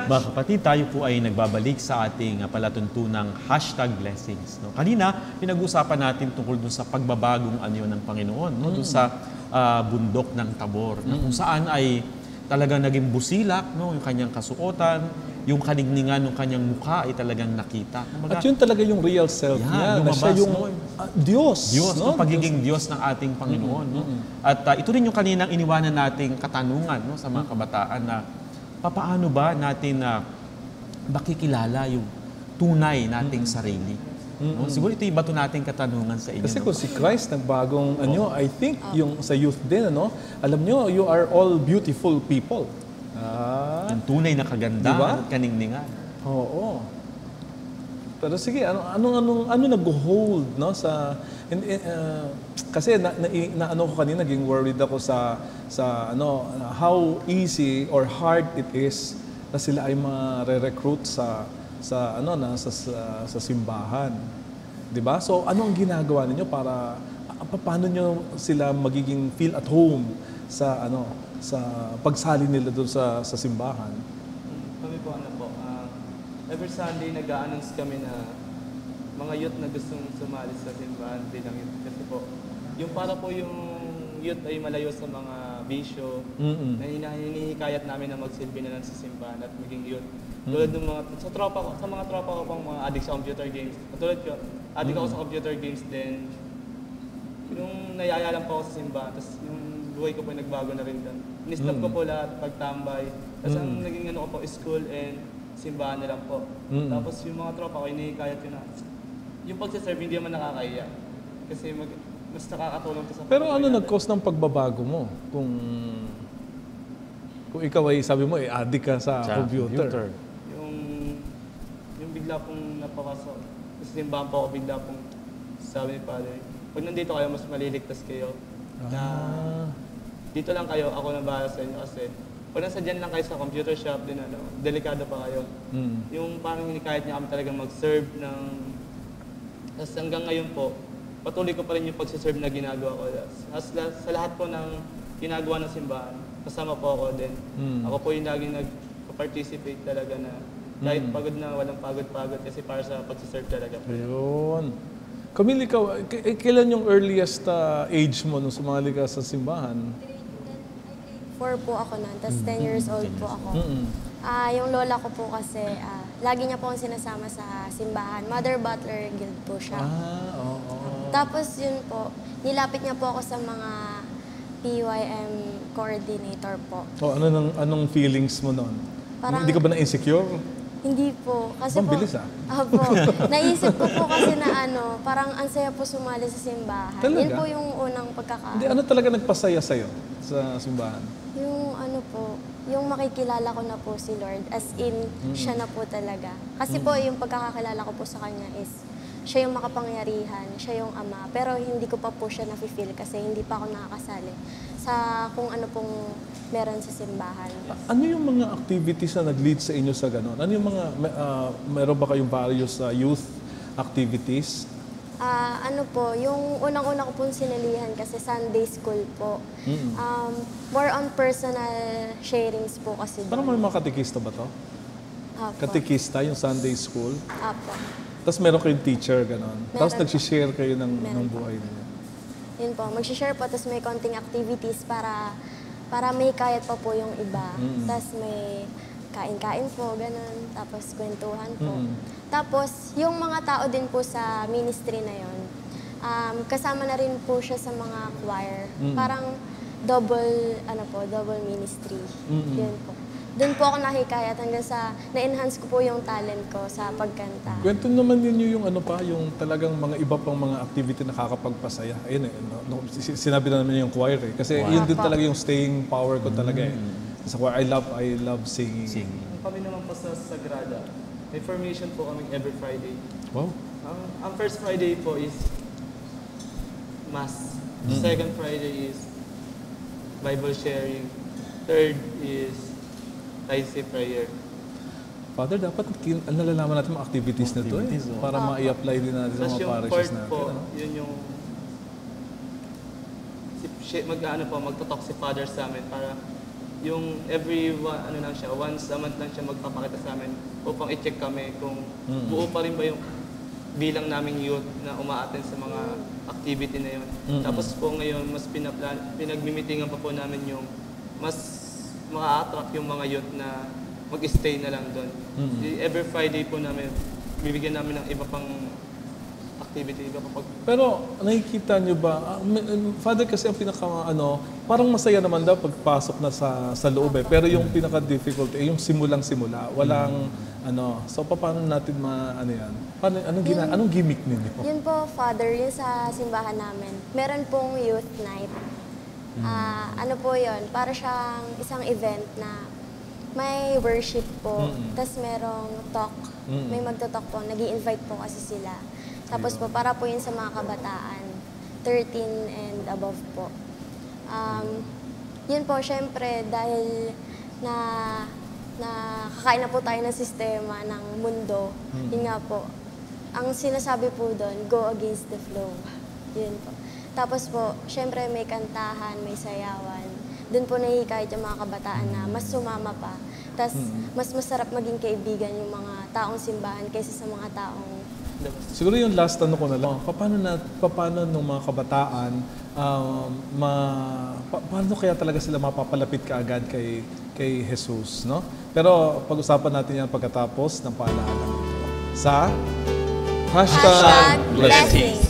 Mga kapatid, tayo po ay nagbabalik sa ating palatuntunang #blessings. No? Kanina, pinag-usapan natin tungkol dun sa pagbabagong anyo ng Panginoon, no? Dun sa bundok ng Tabor, na kung saan ay talagang naging busilak, no? Yung kanyang kasuotan, yung kaningningan ng kanyang mukha ay talagang nakita. At yun talaga yung real self niya, na siya yung Diyos. Diyos, no? Ang pagiging Diyos ng ating Panginoon. No? At ito rin yung kaninang iniwanan nating katanungan, no? Sa mga kabataan na paano ba natin makikilala yung tunay nating sarili? No? Siguro ito yung bato nating katanungan sa inyo. Kasi kung si Christ nagbagong anyo, I think yung sa youth din, ano, alam nyo, you are all beautiful people. Yung tunay na kagandahan diba? at kaningningan. Oo. Pero sige, ano nag-hold, no, sa kasi ano ko kanina, naging worried ako sa how easy or hard it is na sila ay ma-recruit sa simbahan. 'Di ba? So ano ang ginagawa ninyo para paano nyo sila magiging feel at home sa pagsali nila doon sa simbahan? Kami po every Sunday nag-a-announce kami na mga youth na gustong sumali sa simbahan bilang youth. Kasi po, yung para po yung youth ay malayo sa mga bisyo, na hinihikayat namin na magsilbi na lang sa simbahan at maging youth. Tulad ng sa mga tropa ko pang mga addict sa computer games. Tulad ko, addict ako sa computer games din. Yung nayaya lang po ako sa simbahan, tapos yung buhay ko po nagbago na rin doon. Ni-stop ko po lahat, pagtambay. Tapos ang naging po, school and simbahan na lang po. Tapos yung mga tropa ko, hinihikayat ko na. Yung pagsaserve, hindi naman nakakaya. Kasi mas nakakatulong to sa Pero ano nag-cause ng pagbabago mo? Kung ikaw ay sabi mo, addict ka sa computer. Yung bigla pong napakasok. Kasi simbahan po ako, bigla pong sabi ni Father, pag nandito kayo, mas maliligtas kayo. Na dito lang kayo, ako na bahala sa inyo. Kasi pag nasa dyan lang kayo sa computer shop, din delikado pa kayo. Yung parang hinikayat niya kami talagang mag-serve ng... Tapos hanggang ngayon po, patuloy ko pa rin yung pagsiserve na ginagawa ko. Sa lahat po ng ginagawa ng simbahan, kasama po ako din. Ako po yung laging nag-participate talaga na kahit pagod na, walang pagod-pagod kasi para sa pagsiserve talaga po. Ayun. Camille, ikaw, kailan yung earliest age mo nung sumali ka sa simbahan? 4 po ako na, tapos 10 years old po ako. Yung lola ko po kasi, lagi niya po akong sinasama sa simbahan. Mother Butler Guild po siya. Tapos yun po, nilapit niya po ako sa mga PYM coordinator po. Anong feelings mo noon? Parang, hindi ka ba na-insecure? Hindi po. Kasi Ang po, bilis Opo. Naisip ko po kasi na parang ang saya po sumali sa simbahan. Talaga? Yun po yung unang pagkakaano. Hindi, ano talaga nagpasaya sa'yo sa simbahan? Yung yung makikilala ko na po si Lord, as in, siya na po talaga. Kasi po, yung pagkakakilala ko po sa Kanya is, siya yung makapangyarihan, siya yung Ama. Pero hindi ko pa po siya na-feel kasi hindi pa ako nakakasali sa kung ano pong meron sa simbahan. Ano yung mga activities na nag-lead sa inyo sa gano'n? Ano yung mga, meron ba kayong various youth activities? Yung unang-una ko pong sinalihan kasi Sunday school po. More on personal sharings po kasi doon. Parang may mga katikista ba to? Apo. Katikista, yung Sunday school. Apo. Tapos meron kayong teacher, gano'n. Tapos Meron nag-share kayo ng po. buhay niyo. Yun po, mag-share po, tapos may konting activities para may kayat pa po yung iba. Tapos may kain-kain po, ganun. Tapos kwentuhan po. Tapos, yung mga tao din po sa ministry na yon, kasama na rin po siya sa mga choir. Parang double ministry. Yun po. Doon po ako nakikayat hanggang sa na-enhance ko po yung talent ko sa pagkanta. Kwento naman ninyo yung yung talagang mga iba pang mga activity na nakakapagpasaya. Ayun sinabi na naman yung choir eh. Kasi yun din talaga yung staying power ko talaga eh. Sa choir, I love singing. Kami naman po sa Sagrada, may formation po kami every Friday. Wow. Ang first Friday po is Mass. Second Friday is Bible sharing. Third is Taizé prayer. Father, dapat nalalaman natin mga activities na to para ma-i-apply din natin sa mga parishes natin. Po, yun yung magtotalk si Father sa amin para yung ano lang siya, once a month lang siya magpapakita sa amin upang i-check kami kung buo pa rin ba yung bilang naming youth na umaattend sa mga activity na yun. Tapos po ngayon, mas pinagmimitingan pa po namin yung mas maka-attract yung mga youth na mag-stay na lang doon. Every Friday po namin, bibigyan namin ng iba pang activity, iba pa Pero nakikita nyo ba, Father kasi ang parang masaya naman daw pagpasok na sa loob eh. Pero yung pinaka-difficult yung simulang-simula. Walang so paano natin yan? Anong gimmick ninyo? Yun po, Father, yun sa simbahan namin. Meron pong youth night. Ano po yun? Para siyang isang event na may worship po. Tapos merong talk. May magto-talk po. Nag-i-invite po kasi sila. Tapos po, para po yun sa mga kabataan. 13 and above po. Yun po, syempre, dahil kakain na po tayo ng sistema ng mundo. Yun nga po. Ang sinasabi po doon, go against the flow. Yun po. Tapos po, syempre may kantahan, may sayawan. Doon po nahihikayat yung mga kabataan na mas sumama pa. Tapos mas masarap maging kaibigan yung mga taong simbahan kaysa sa mga taong... Siguro yung last ko na lang, paano nung mga kabataan, paano kaya talaga sila mapapalapit kaagad kay Jesus, no? Pero pag-usapan natin yan pagkatapos ng paalaala nito sa #blessings.